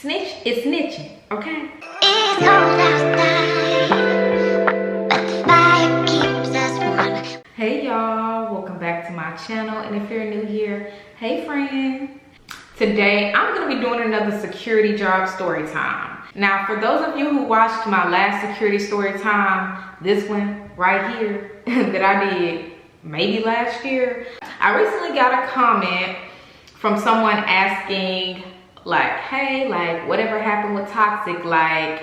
Snitch is snitching, okay? It's cold outside, but the fire keeps us warm. Hey y'all, welcome back to my channel. And if you're new here, hey friend. Today, I'm gonna be doing another security job story time. Now, for those of you who watched my last security story time, this one right here that I did maybe last year, I recently got a comment from someone asking like, hey, like whatever happened with Toxic, like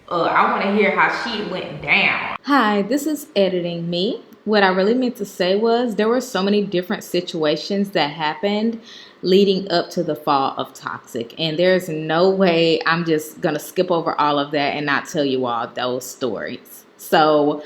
I want to hear how she went down. Hi, this is editing me. What I really meant to say was there were so many different situations that happened leading up to the fall of Toxic, and there's no way I'm just gonna skip over all of that and not tell you all those stories. So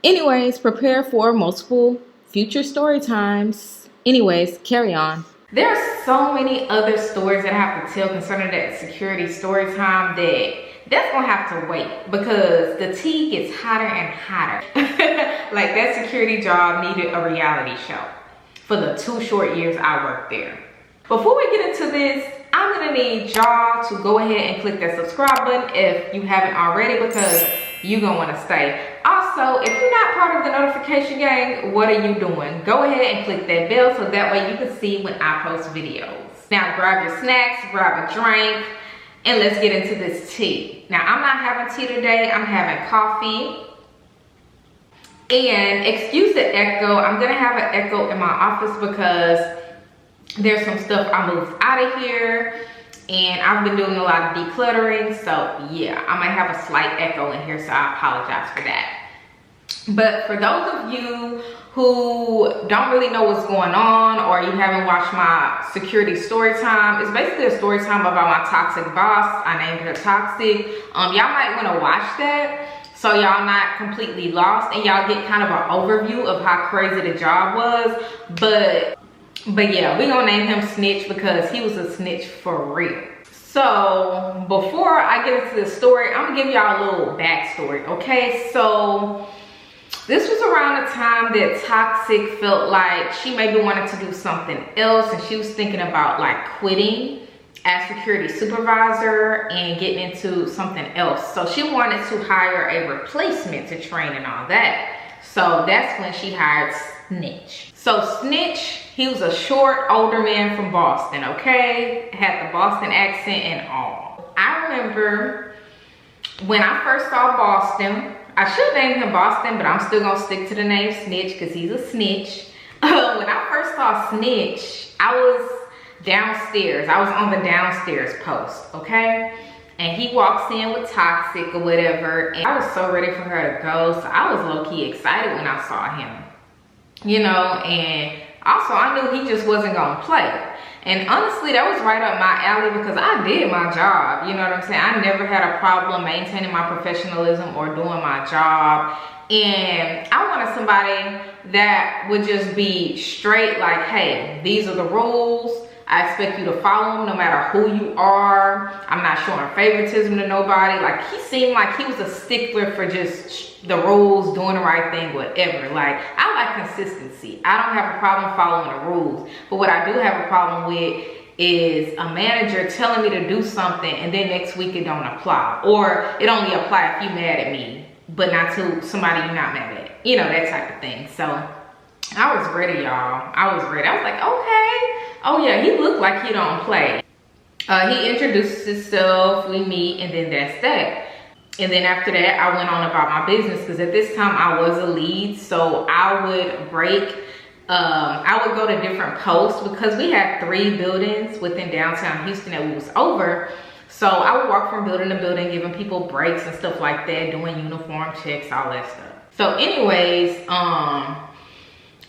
anyways, prepare for multiple future story times. Anyways, carry on. There's so many other stories that I have to tell concerning that security story time that's gonna have to wait because the tea gets hotter and hotter. Like that security job needed a reality show for the 2 short years I worked there. Before we get into this, I'm gonna need y'all to go ahead and click that subscribe button if you haven't already, because you're gonna wanna stay. Also, if you're not part of the notification gang, what are you doing? Go ahead and click that bell so that way you can see when I post videos. Now grab your snacks, grab a drink, and let's get into this tea. Now I'm not having tea today, I'm having coffee. And excuse the echo, I'm gonna have an echo in my office because there's some stuff I moved out of here and I've been doing a lot of decluttering. So yeah, I might have a slight echo in here, so I apologize for that. But for those of you who don't really know what's going on, or you haven't watched my security story time, it's basically a story time about my toxic boss. I named her Toxic. Y'all might want to watch that so y'all not completely lost and y'all get kind of an overview of how crazy the job was. But yeah, we gonna name him Snitch because he was a snitch for real. So before I get into the story, I'm gonna give y'all a little backstory, okay? So this was around the time that Toxic felt like she maybe wanted to do something else, and she was thinking about like quitting as security supervisor and getting into something else. So she wanted to hire a replacement to train and all that. So that's when she hired Snitch. So Snitch, he was a short, older man from Boston, okay? Had the Boston accent and all. I remember when I first saw Boston, I should name him Boston, but I'm still gonna stick to the name Snitch because he's a snitch. When I first saw Snitch, I was downstairs. I was on the downstairs post, okay? And he walks in with Toxic or whatever, and I was so ready for her to go, so I was low-key excited when I saw him, you know, and also I knew he just wasn't gonna play. And honestly, that was right up my alley because I did my job, you know what I'm saying? I never had a problem maintaining my professionalism or doing my job. And I wanted somebody that would just be straight, like, hey, these are the rules. I expect you to follow them no matter who you are. I'm not showing favoritism to nobody. Like, he seemed like he was a stickler for just the rules, doing the right thing, whatever. Like, I like consistency. I don't have a problem following the rules. But what I do have a problem with is a manager telling me to do something and then next week it don't apply. Or it only apply if you mad at me, but not to somebody you're not mad at. You know, that type of thing. So I was ready, y'all. I was ready. I was like, okay. Oh yeah, he looked like he don't play. He introduces himself, we meet, and then that's that. And then after that, I went on about my business because at this time I was a lead. So I would I would go to different posts because we had 3 buildings within downtown Houston that we was over. So I would walk from building to building, giving people breaks and stuff like that, doing uniform checks, all that stuff. So anyways, I'm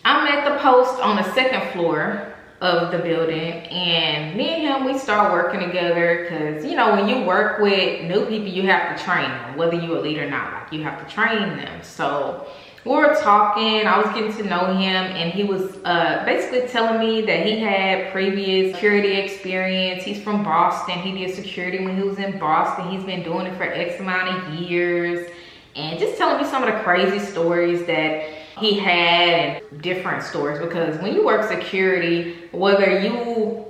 at the post on the 2nd floor of the building, and me and him, we start working together because, you know, when you work with new people, you have to train them, whether you're a leader or not. Like, you have to train them. So we were talking, I was getting to know him, and he was basically telling me that he had previous security experience. He's from Boston. He did security when he was in Boston. He's been doing it for X amount of years, and just telling me some of the crazy stories that he had and different stories, because when you work security, whether you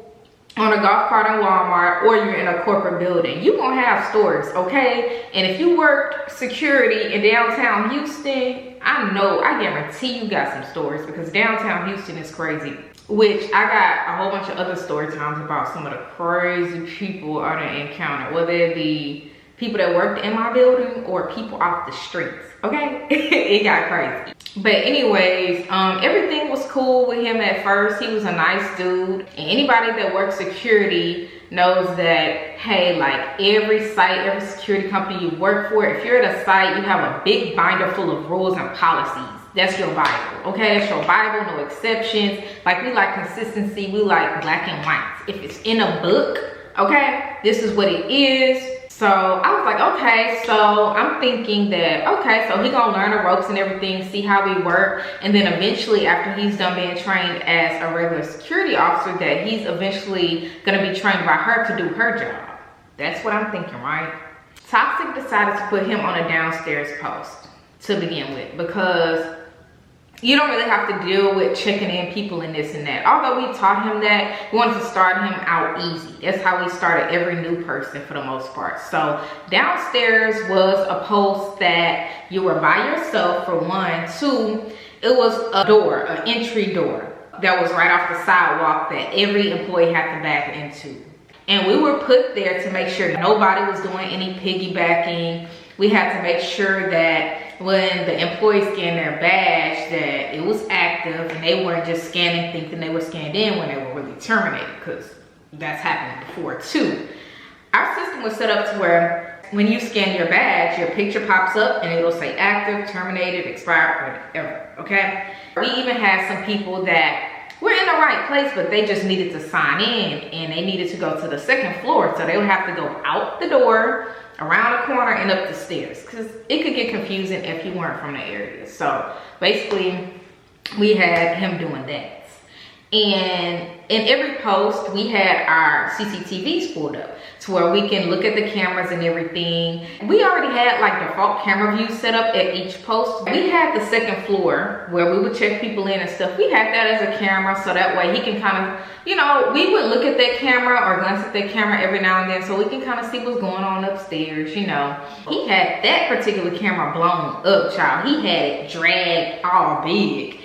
on a golf cart in Walmart or you're in a corporate building, you're gonna have stories, okay? And if you worked security in downtown Houston, I guarantee you got some stories, because downtown Houston is crazy. Which I got a whole bunch of other story times about some of the crazy people I done encountered, whether it be people that worked in my building or people off the streets, okay? It got crazy. But anyways, everything was cool with him at first. He was a nice dude. And anybody that works security knows that, hey, like every site, every security company you work for, if you're at a site, you have a big binder full of rules and policies. That's your Bible, okay? That's your Bible, no exceptions. Like, we like consistency, we like black and white. If it's in a book, okay, this is what it is. So I was like, okay, so I'm thinking that, okay, so he gonna learn the ropes and everything, see how we work, and then eventually after he's done being trained as a regular security officer, that he's eventually gonna be trained by her to do her job. That's what I'm thinking, right? Toxic decided to put him on a downstairs post to begin with, because you don't really have to deal with checking in people and this and that. Although we taught him that, we wanted to start him out easy. That's how we started every new person for the most part. So downstairs was a post that you were by yourself, for one. Two, it was a door, an entry door that was right off the sidewalk that every employee had to back into. And we were put there to make sure nobody was doing any piggybacking. We had to make sure that when the employees scanned their badge, that it was active and they weren't just scanning thinking they were scanned in when they were really terminated, because that's happened before too. Our system was set up to where when you scan your badge, your picture pops up and it'll say active, terminated, expired, whatever, okay? We even had some people that were in the right place, but they just needed to sign in and they needed to go to the second floor, so they would have to go out the door, around the corner, and up the stairs, because it could get confusing if you weren't from the area. So basically we had him doing that. And in every post we had our CCTVs pulled up to where we can look at the cameras and everything. We already had like default camera views set up at each post. We had the second floor where we would check people in and stuff. We had that as a camera, so that way he can kind of, you know, we would look at that camera or glance at that camera every now and then, so we can kind of see what's going on upstairs, you know. He had that particular camera blown up, child. He had it dragged all big.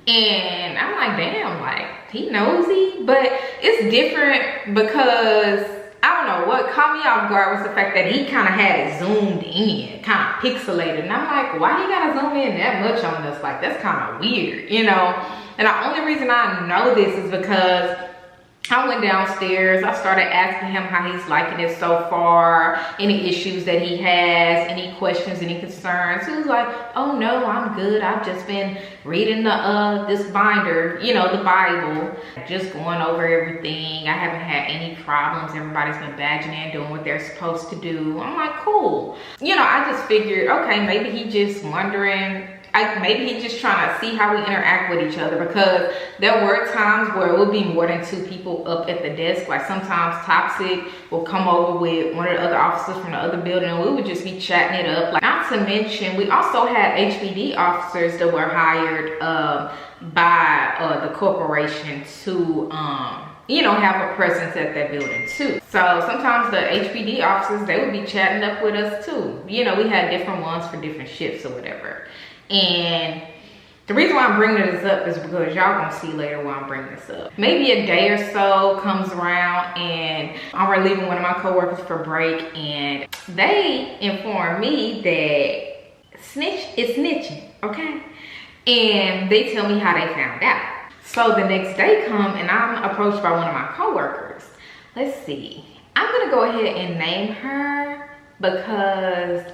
And I'm like, damn, like, he nosy. But it's different because, I don't know, what caught me off guard was the fact that he kind of had it zoomed in, kind of pixelated. And I'm like, why you gotta zoom in that much on this? Like, that's kind of weird, you know? And the only reason I know this is because I went downstairs, I started asking him how he's liking it so far, any issues that he has, any questions, any concerns. He was like, oh no, I'm good. I've just been reading this binder, you know, the Bible, just going over everything. I haven't had any problems. Everybody's been badging in, doing what they're supposed to do. I'm like, cool. You know, I just figured, okay, maybe he just wondering, maybe he's just trying to see how we interact with each other, because there were times where it would be more than 2 people up at the desk. Like sometimes Toxic will come over with one of the other officers from the other building and we would just be chatting it up. Like, not to mention, we also had HPD officers that were hired by the corporation to you know, have a presence at that building too. So sometimes the HPD officers, they would be chatting up with us too. You know, we had different ones for different shifts or whatever. And the reason why I'm bringing this up is because y'all gonna see later why I'm bringing this up. Maybe a day or so comes around and I'm relieving one of my coworkers for break, and they inform me that Snitch is snitching, okay? And they tell me how they found out. So the next day come and I'm approached by one of my coworkers. Let's see. I'm gonna go ahead and name her because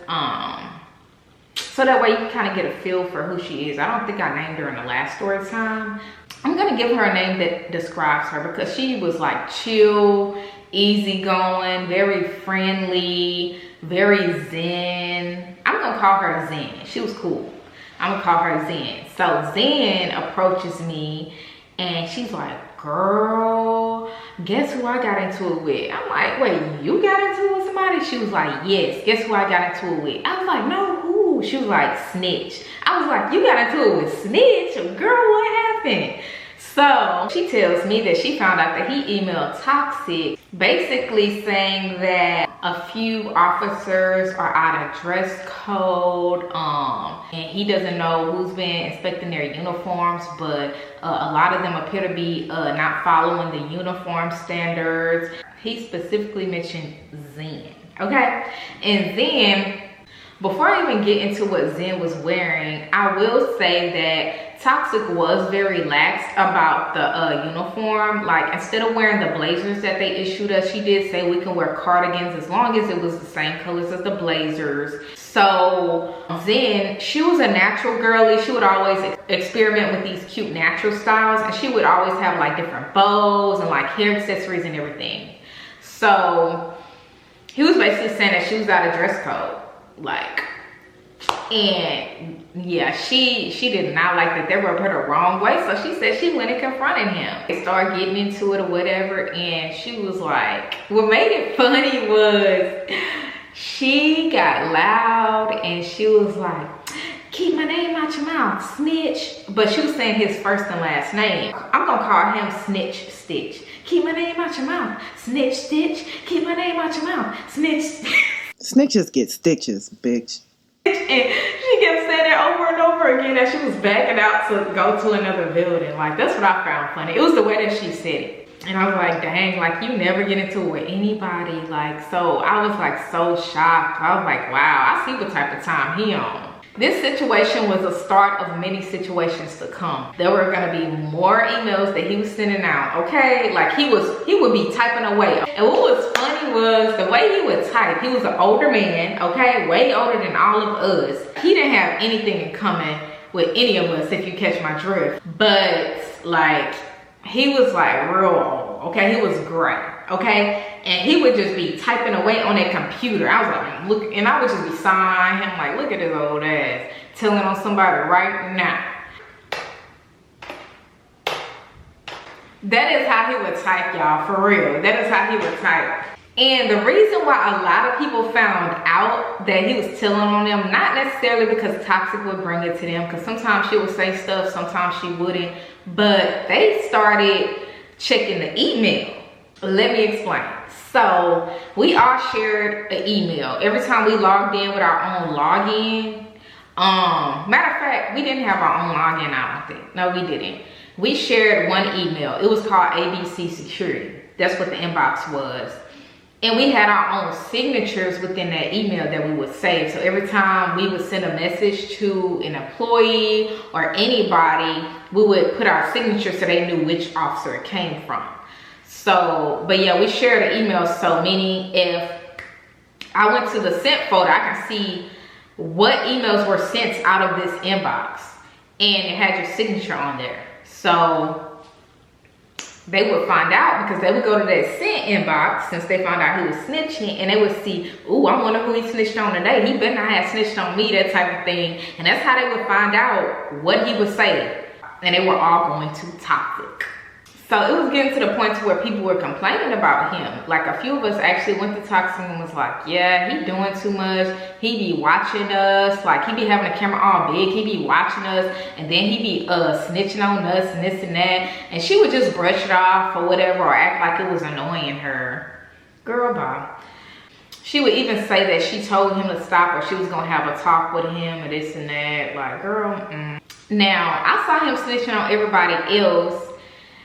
so that way you can kind of get a feel for who she is. I don't think I named her in the last story time. I'm gonna give her a name that describes her because she was like chill, easygoing, very friendly, very zen. I'm gonna call her Zen. She was cool. I'm gonna call her Zen. So Zen approaches me and she's like, girl, guess who I got into it with? I'm like, wait, you got into it with somebody? She was like, yes, guess who I got into it with? I was like, no, who? She was like, Snitch. I was like, you got into it with Snitch? Girl, what happened? So she tells me that she found out that he emailed Toxic, basically saying that a few officers are out of dress code, and he doesn't know who's been inspecting their uniforms, but a lot of them appear to be not following the uniform standards. He specifically mentioned Zen, okay? And then, before I even get into what Zen was wearing, I will say that Toxic was very lax about the uniform. Like, instead of wearing the blazers that they issued us, she did say we can wear cardigans as long as it was the same colors as the blazers. So Zen, she was a natural girly. She would always experiment with these cute natural styles, and she would always have like different bows and like hair accessories and everything. So he was basically saying that she was out of dress code. Like, and yeah, she did not like that they rubbed her the wrong way, so she said she went and confronted him. They started getting into it or whatever, and she was like, what made it funny was she got loud and she was like, keep my name out your mouth, Snitch. But she was saying his first and last name. I'm gonna call him Snitch Stitch. Keep my name out your mouth, Snitch Stitch. Keep my name out your mouth, Snitch Stitch. Snitches get stitches, bitch. And she kept saying it over and over again as she was backing out to go to another building. Like, that's what I found funny. It was the way that she said it. And I was like, dang, like, you never get into it with anybody. Like, so I was like so shocked. I was like, wow, I see what type of time he on. This situation was a start of many situations to come. There were gonna be more emails that he was sending out, okay? Like, he would be typing away. And what was funny was the way he would type. He was an older man, okay? Way older than all of us. He didn't have anything in common with any of us, if you catch my drift. But like, he was like real old, okay? He was gray, okay? And he would just be typing away on that computer. I was like, look, and I would just be sighing him like, look at his old ass, telling on somebody right now. That is how he would type, y'all, for real. That is how he would type. And the reason why a lot of people found out that he was telling on them, not necessarily because Toxic would bring it to them, because sometimes she would say stuff, sometimes she wouldn't, but they started checking the email. Let me explain. So we all shared an email every time we logged in with our own login. Matter of fact, we didn't have our own login, I don't think. No, we didn't. We shared one email. It was called ABC Security. That's what the inbox was. And we had our own signatures within that email that we would save. So every time we would send a message to an employee or anybody, we would put our signature so they knew which officer it came from. So, but yeah, we shared an email. So meaning if I went to the sent folder, I can see what emails were sent out of this inbox. And it had your signature on there. So they would find out because they would go to that sent inbox since they found out he was snitching, and they would see, ooh, I wonder who he snitched on today. He better not have snitched on me, that type of thing. And that's how they would find out what he was saying. And they were all going to Toxic. So it was getting to the point to where people were complaining about him. Like a few of us actually went to Toxic and was like, yeah, he doing too much. He be watching us. Like he be having a camera all big. He be watching us. And then he be snitching on us and this and that. And she would just brush it off or whatever or act like it was annoying her. Girl, bye. She would even say that she told him to stop or she was going to have a talk with him or this and that. Like, girl, Now, I saw him snitching on everybody else.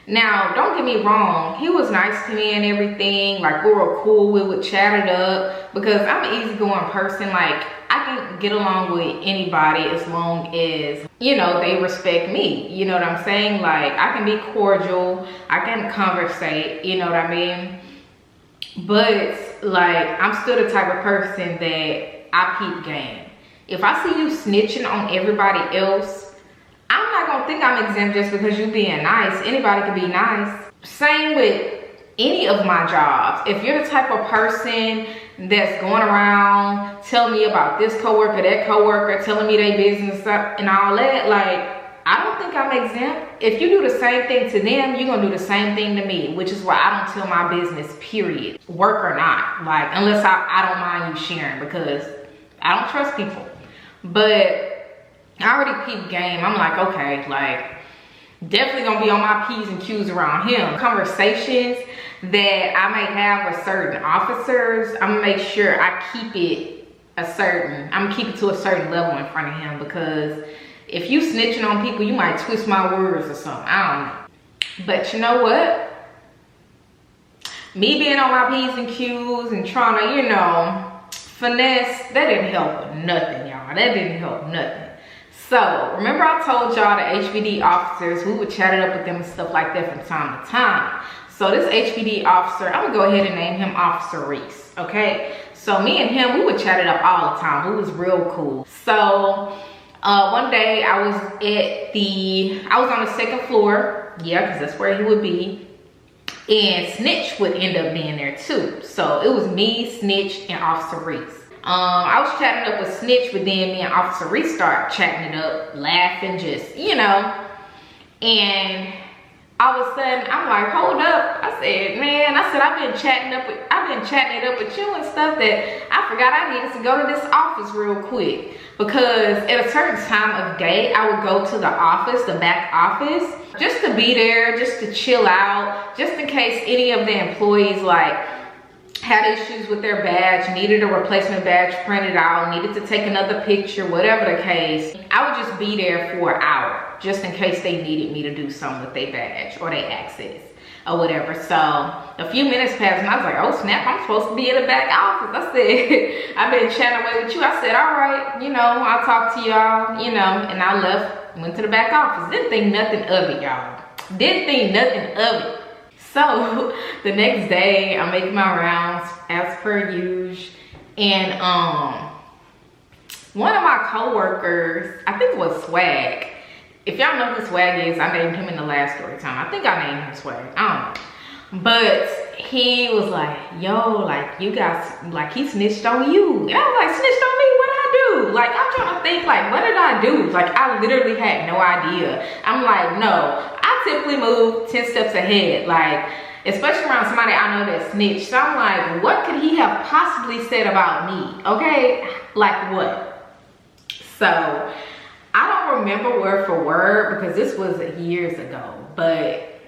Now, don't get me wrong, he was nice to me and everything. Like, we were cool, we would chat it up because I'm an easygoing person. Like, I can get along with anybody as long as, you know, they respect me. You know what I'm saying? Like, I can be cordial, I can conversate, you know what I mean? But, like, I'm still the type of person that I peep game. If I see you snitching on everybody else, I'm not gonna think I'm exempt just because you being nice. Anybody can be nice. Same with any of my jobs. If you're the type of person that's going around telling me about this coworker, that coworker, telling me their business and all that, like, I don't think I'm exempt. If you do the same thing to them, you're gonna do the same thing to me, which is why I don't tell my business, period. Work or not, like, unless I don't mind you sharing because I don't trust people. But I already peeped game. I'm like, okay, like, Definitely gonna be on my P's and Q's around him. Conversations that I may have with certain officers, I'm gonna make sure I keep it I'm gonna keep it to a certain level in front of him, because if you snitching on people, you might twist my words or something. I don't know. But you know what? Me being on my P's and Q's and trying to, you know, finesse, that didn't help nothing, y'all. That didn't help nothing. So, remember I told y'all the HBD officers, we would chat it up with them and stuff like that from time to time. So this HBD officer, I'm gonna go ahead and name him Officer Reese, okay? So me and him, we would chat it up all the time. We was real cool. So one day I was on the second floor, yeah, because that's where he would be. And Snitch would end up being there too. So it was me, Snitch, and Officer Reese. I was chatting up with Snitch, but then me and Officer Reese started chatting it up, laughing, just, you know. And all of a sudden, I'm like, hold up. I said, man, I've been chatting it up with you and stuff that I forgot I needed to go to this office real quick. Because at a certain time of day, I would go to the office, the back office, just to be there, just to chill out, just in case any of the employees like had issues with their badge, needed a replacement badge printed out, needed to take another picture, whatever the case. I would just be there for an hour, just in case they needed me to do something with their badge or their access or whatever. So a few minutes passed and I was like, oh snap, I'm supposed to be in the back office. I said, I've been chatting away with you. I said, all right, you know, I'll talk to y'all, you know, and I left, went to the back office. Didn't think nothing of it, y'all. Didn't think nothing of it. So the next day I'm making my rounds as per usual, and one of my co-workers, I think it was Swag. If y'all know who Swag is, I named him in the last story time. I think I named him Swag, I don't know. But he was like, yo, like you guys, like he snitched on you. And I was like, snitched on me? What did I do? Like I'm trying to think, like what did I do? Like I literally had no idea. I'm like, no, I typically move 10 steps ahead. Like, especially around somebody I know that snitched. So I'm like, what could he have possibly said about me? Okay, like what? So I don't remember word for word because this was years ago, but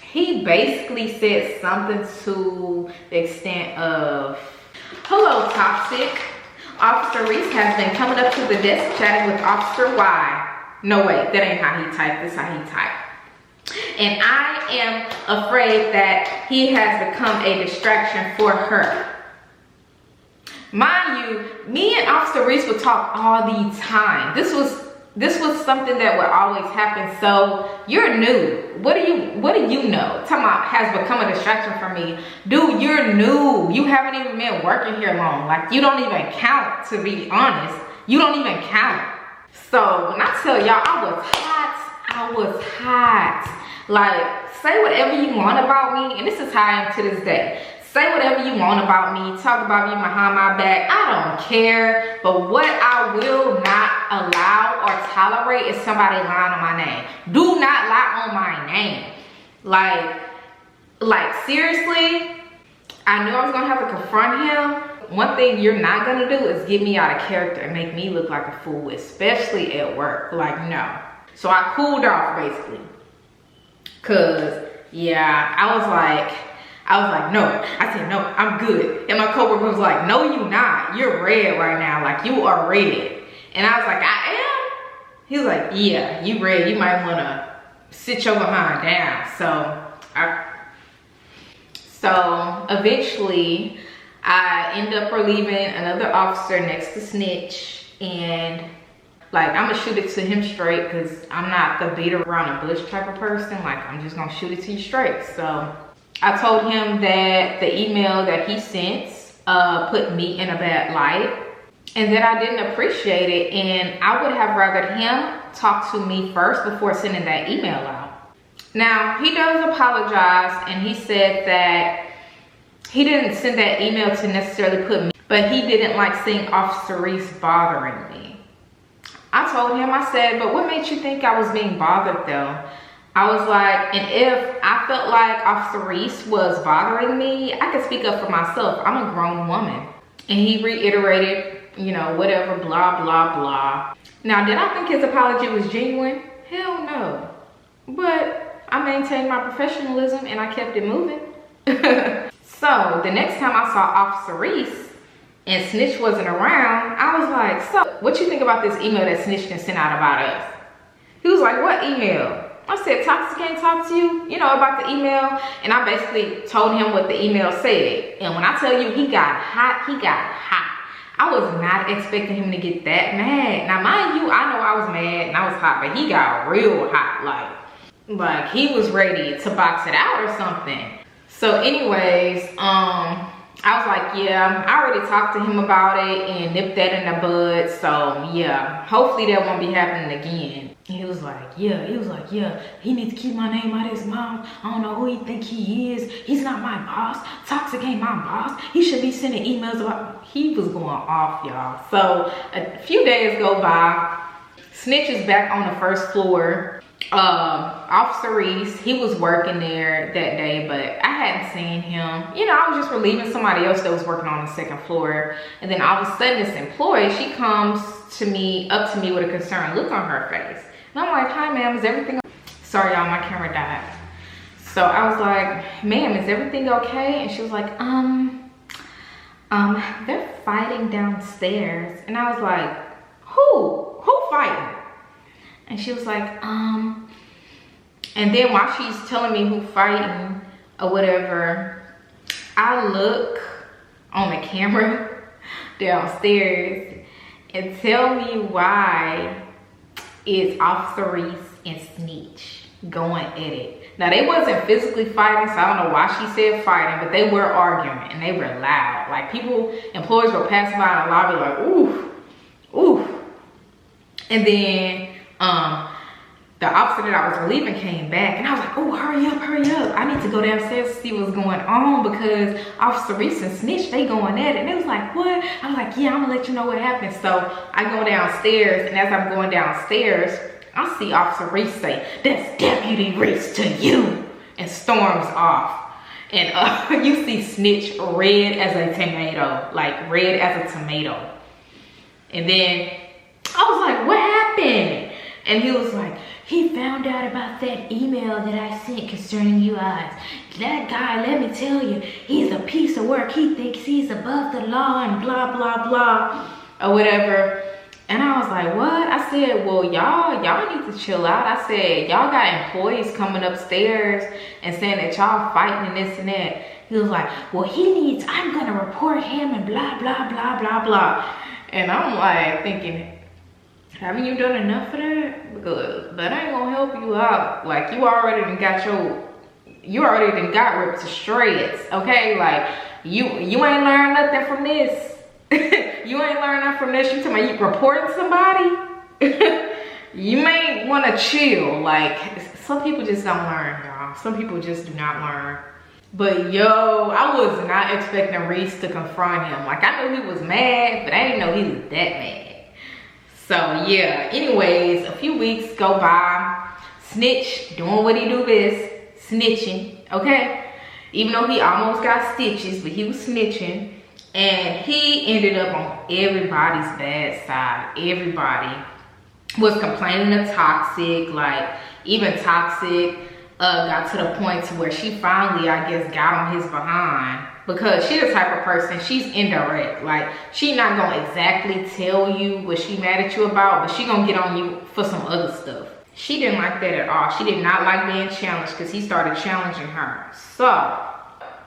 he basically said something to the extent of, hello Toxic. Officer Reese has been coming up to the desk chatting with Officer Y. No wait, that ain't how he typed, this is how he typed. And I am afraid that he has become a distraction for her. Mind you, me and Officer Reese would talk all the time. This was something that would always happen. So you're new. What do you know? Talking about has become a distraction for me. Dude, you're new. You haven't even been working here long. Like you don't even count, to be honest. You don't even count. So when I tell y'all I was hot. Like, say whatever you want about me, and this is how I am to this day. Say whatever you want about me, talk about me behind my back, I don't care. But what I will not allow or tolerate is somebody lying on my name. Do not lie on my name. Like seriously, I knew I was gonna have to confront him. One thing you're not gonna do is get me out of character and make me look like a fool, especially at work. Like, no. So I cooled off basically. Cause yeah, I was like, no. I said, no, I'm good. And my coworker was like, no, you not. You're red right now. Like you are red. And I was like, I am? He was like, yeah, you red. You might wanna sit your behind down. So eventually I end up relieving another officer next to Snitch, and like I'm gonna shoot it to him straight because I'm not the beat around the bush type of person. Like I'm just gonna shoot it to you straight. So I told him that the email that he sent put me in a bad light and that I didn't appreciate it, and I would have rather him talk to me first before sending that email out. Now he does apologize, and he said that he didn't send that email to necessarily put me, but he didn't like seeing Officer Reese bothering me. I told him, I said, but what made you think I was being bothered though? I was like, and if I felt like Officer Reese was bothering me, I could speak up for myself. I'm a grown woman. And he reiterated, you know, whatever, blah, blah, blah. Now, did I think his apology was genuine? Hell no. but I maintained my professionalism and I kept it moving. So the next time I saw Officer Reese and Snitch wasn't around, I was like, so what you think about this email that Snitch sent out about us? He was like, what email? I said, Toxic can't talk to you, you know, about the email. And I basically told him what the email said. And when I tell you he got hot, he got hot. I was not expecting him to get that mad. Now, mind you, I know I was mad and I was hot, but he got real hot. Like he was ready to box it out or something. So anyways, I was like, yeah, I already talked to him about it and nipped that in the bud. So yeah, hopefully that won't be happening again. And he was like, yeah, he needs to keep my name out of his mouth. I don't know who he think he is. He's not my boss. Toxic ain't my boss. He should be sending emails about, he was going off, y'all. So a few days go by. Snitch is back on the first floor. Officer Reese, he was working there that day, but I hadn't seen him. You know, I was just relieving somebody else that was working on the second floor. And then all of a sudden this employee, she comes up to me with a concerned look on her face. And I'm like, hi ma'am, is everything okay? Sorry y'all, my camera died. So I was like, ma'am, is everything okay? And she was like, they're fighting downstairs. And I was like, who fighting? And she was like, and then while she's telling me who fighting or whatever, I look on the camera downstairs and tell me why is Officer Reese and Snitch going at it. Now they wasn't physically fighting, so I don't know why she said fighting, but they were arguing and they were loud. Like employees were passing by in the lobby like, ooh, ooh. And then the officer that I was relieving came back and I was like, oh, hurry up. I need to go downstairs to see what's going on because Officer Reese and Snitch, they going at it. And they was like, what? I was like, yeah, I'm gonna let you know what happened. So I go downstairs, and as I'm going downstairs, I see Officer Reese say, that's Deputy Reese to you, and storms off. And you see Snitch red as a tomato, like red as a tomato. And then I was like, what happened? And he was like, he found out about that email that I sent concerning you guys. That guy, let me tell you, he's a piece of work. He thinks he's above the law and blah, blah, blah, or whatever. And I was like, what? I said, well, y'all need to chill out. I said, y'all got employees coming upstairs and saying that y'all fighting and this and that. He was like, well, I'm going to report him and blah, blah, blah, blah, blah. And I'm like thinking, haven't you done enough for that? Because that ain't gonna help you out. Like you already done got ripped to shreds, okay? Like you ain't learned nothing from this. You ain't learned nothing from this. You talking about you reporting somebody? You may wanna chill. Like some people just don't learn, y'all. Some people just do not learn. But yo, I was not expecting Reese to confront him. Like I knew he was mad, but I didn't know he was that mad. So yeah, anyways, a few weeks go by. Snitch doing what he do best, snitching, okay? Even though he almost got stitches, but he was snitching. And he ended up on everybody's bad side. Everybody was complaining of Toxic. Like even Toxic got to the point to where she finally, I guess, got on his behind. Because she's the type of person, she's indirect. Like, she not gonna exactly tell you what she mad at you about, but she gonna get on you for some other stuff. She didn't like that at all. She did not like being challenged because he started challenging her. So,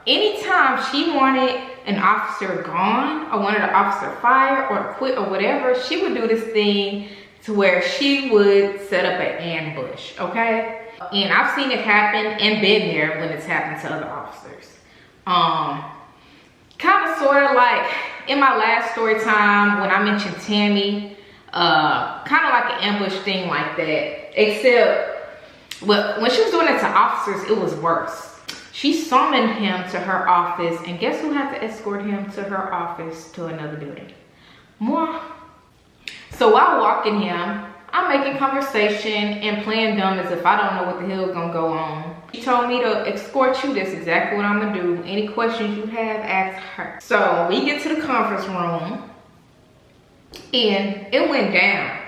anytime she wanted an officer gone or wanted an officer fired or quit or whatever, she would do this thing to where she would set up an ambush, okay? And I've seen it happen and been there when it's happened to other officers. Kind of sort of like in my last story time when I mentioned Tammy, kind of like an ambush thing like that, except when she was doing it to officers, it was worse. She summoned him to her office, and guess who had to escort him to her office to another building? Moi. So while walking him, I'm making conversation and playing dumb as if I don't know what the hell is gonna go on. She told me to escort you. That's exactly what I'm gonna do. Any questions you have, ask her. So we get to the conference room and it went down.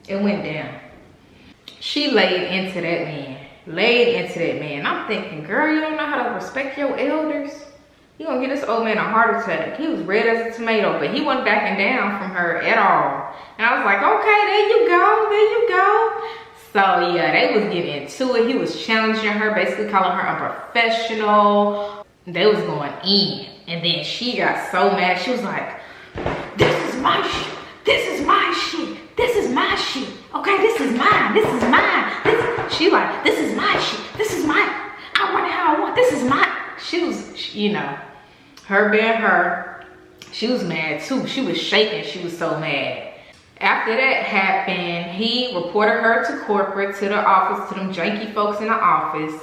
It went down. She laid into that man. laid into that man. I'm thinking, girl, you don't know how to respect your elders? You gonna get this old man a heart attack. He was red as a tomato, but he wasn't backing down from her at all. And I was like, okay, there you go, there you go. So yeah, they was getting into it. He was challenging her, basically calling her unprofessional. They was going in. And then she got so mad. She was like, this is my shit. This is my shit. This is my shit. Okay, this is mine. This is mine. She like, this is my shit. This is mine. I want it how I want. This is mine. She was, you know, her being her, she was mad too. She was shaking. She was so mad. After that happened, he reported her to corporate, to the office, to them janky folks in the office.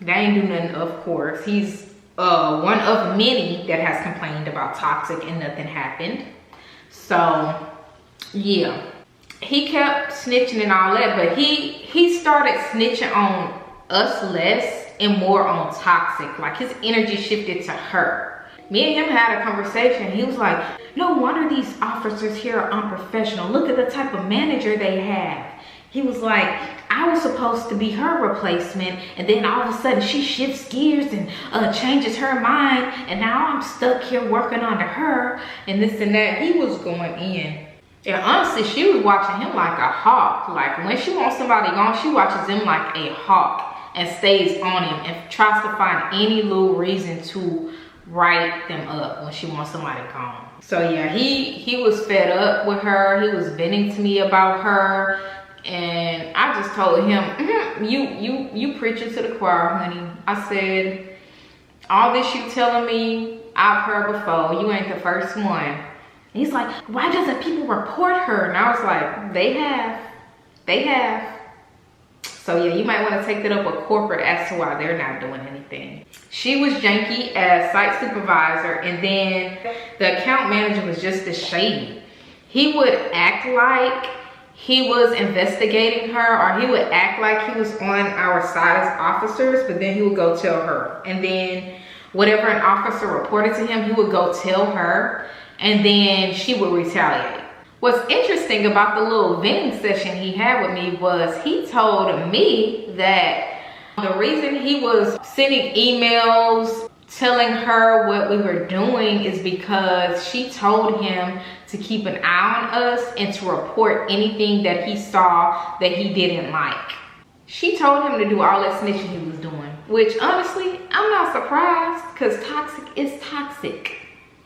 They ain't do nothing, of course. He's one of many that has complained about toxic and nothing happened. So yeah, he kept snitching and all that, but he started snitching on us less and more on toxic. Like his energy shifted to her. Me and him had a conversation. He was like, no wonder these officers here are unprofessional. Look at the type of manager they have. He was like, I was supposed to be her replacement, and then all of a sudden she shifts gears and changes her mind, and now I'm stuck here working under her and this and that. He was going in. And honestly, she was watching him like a hawk. Like when she wants somebody gone, she watches him like a hawk and stays on him and tries to find any little reason to write them up when she wants somebody gone. So yeah, he was fed up with her. He was venting to me about her. And I just told him, you preaching to the choir, honey. I said, all this you telling me, I've heard before. You ain't the first one. And he's like, why doesn't people report her? And I was like, they have. So yeah, you might want to take that up with corporate as to why they're not doing anything. She was janky as site supervisor, and then the account manager was just as shady. He would act like he was investigating her, or he would act like he was on our side as officers, but then he would go tell her. And then whatever an officer reported to him, he would go tell her, and then she would retaliate. What's interesting about the little venting session he had with me was he told me that the reason he was sending emails telling her what we were doing is because she told him to keep an eye on us and to report anything that he saw that he didn't like. She told him to do all that snitching he was doing, which honestly, I'm not surprised because toxic is toxic.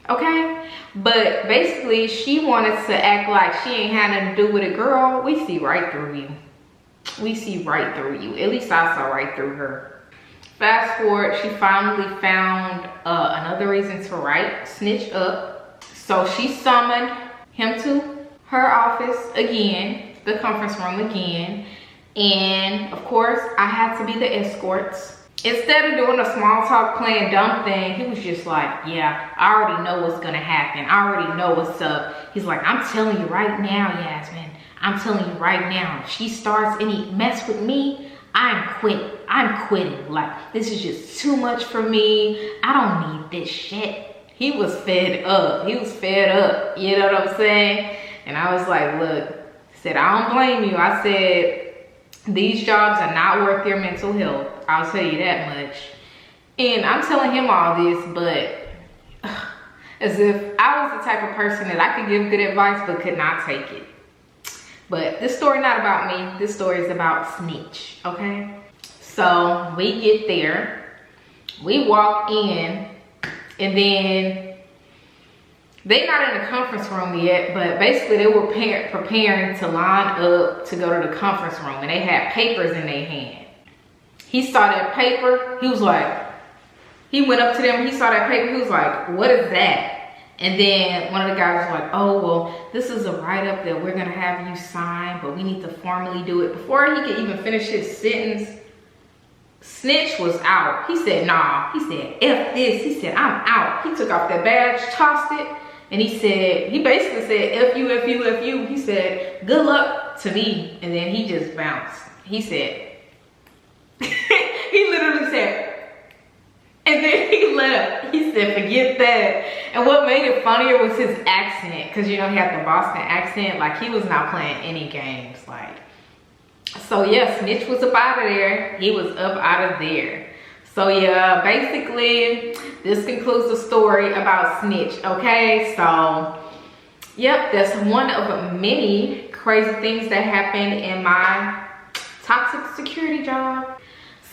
Okay, but basically she wanted to act like she ain't had nothing to do with it. Girl, we see right through you. We see right through you. At least I saw right through her. Fast forward, she finally found another reason to write Snitch up. So she summoned him to her office again, the conference room again. And of course, I had to be the escorts. Instead of doing a small talk, playing dumb thing, he was just like, yeah, I already know what's gonna happen. I already know what's up. He's like, I'm telling you right now, Yasmin. I'm telling you right now, if she starts any mess with me, I'm quitting. I'm quitting. Like, this is just too much for me. I don't need this shit. He was fed up. He was fed up. You know what I'm saying? And I was like, look, I said, I don't blame you. I said, these jobs are not worth your mental health. I'll tell you that much. And I'm telling him all this, but as if I was the type of person that I could give good advice but could not take it. But this story not about me. This story is about Snitch, okay? So we get there. We walk in, and then they're not in the conference room yet, but basically they were preparing to line up to go to the conference room, and they had papers in their hand. He saw that paper. He was like, he went up to them. He saw that paper. He was like, what is that? And then one of the guys was like, oh, well, this is a write-up that we're going to have you sign, but we need to formally do it. Before he could even finish his sentence, Snitch was out. He said, nah. He said, F this. He said, I'm out. He took off that badge, tossed it, and he said, he basically said, F you, F you, F you. He said, good luck to me. And then he just bounced. He said, he literally said, and then he left. He said, forget that. And what made it funnier was his accent. Because, you know, he had the Boston accent. Like, he was not playing any games. Like, So yeah, Snitch was up out of there. He was up out of there. So yeah, basically this concludes the story about Snitch. Okay, so yep, that's one of many crazy things that happened in my toxic security job.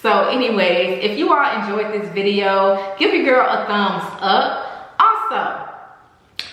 So anyways, if you all enjoyed this video, give your girl a thumbs up. Also,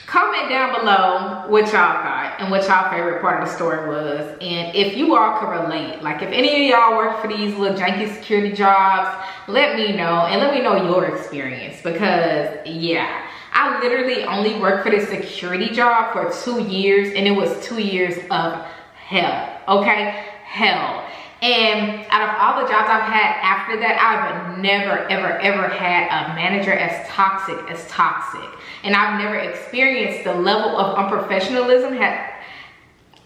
comment down below what y'all thought and what y'all favorite part of the story was. And if you all could relate, like if any of y'all work for these little janky security jobs, let me know, and let me know your experience, because yeah, I literally only worked for this security job for 2 years, and it was 2 years of hell, okay? Hell. And out of all the jobs I've had after that, I've never, ever, ever had a manager as toxic as toxic. And I've never experienced the level of unprofessionalism as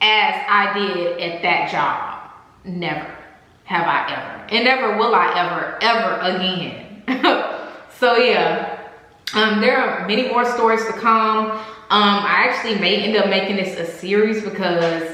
I did at that job. Never have I ever. And never will I ever again. So yeah, there are many more stories to come. I actually may end up making this a series because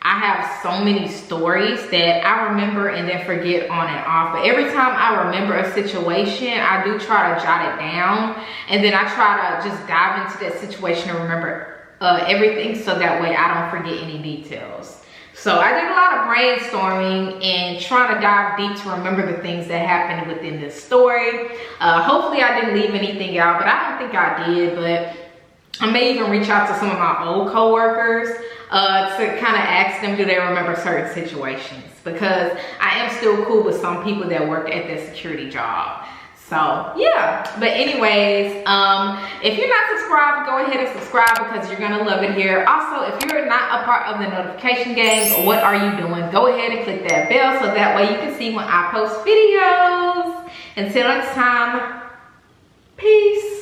I have so many stories that I remember and then forget on and off. But every time I remember a situation, I do try to jot it down. And then I try to just dive into that situation and remember everything, so that way I don't forget any details. So I did a lot of brainstorming and trying to dive deep to remember the things that happened within this story. Hopefully I didn't leave anything out, but I don't think I did. But I may even reach out to some of my old coworkers to kind of ask them, do they remember certain situations? Because I am still cool with some people that worked at that security job. So yeah, but anyways, if you're not subscribed, go ahead and subscribe because you're gonna love it here. Also, if you're not a part of the notification gang, what are you doing? Go ahead and click that bell so that way you can see when I post videos. Until next time, peace.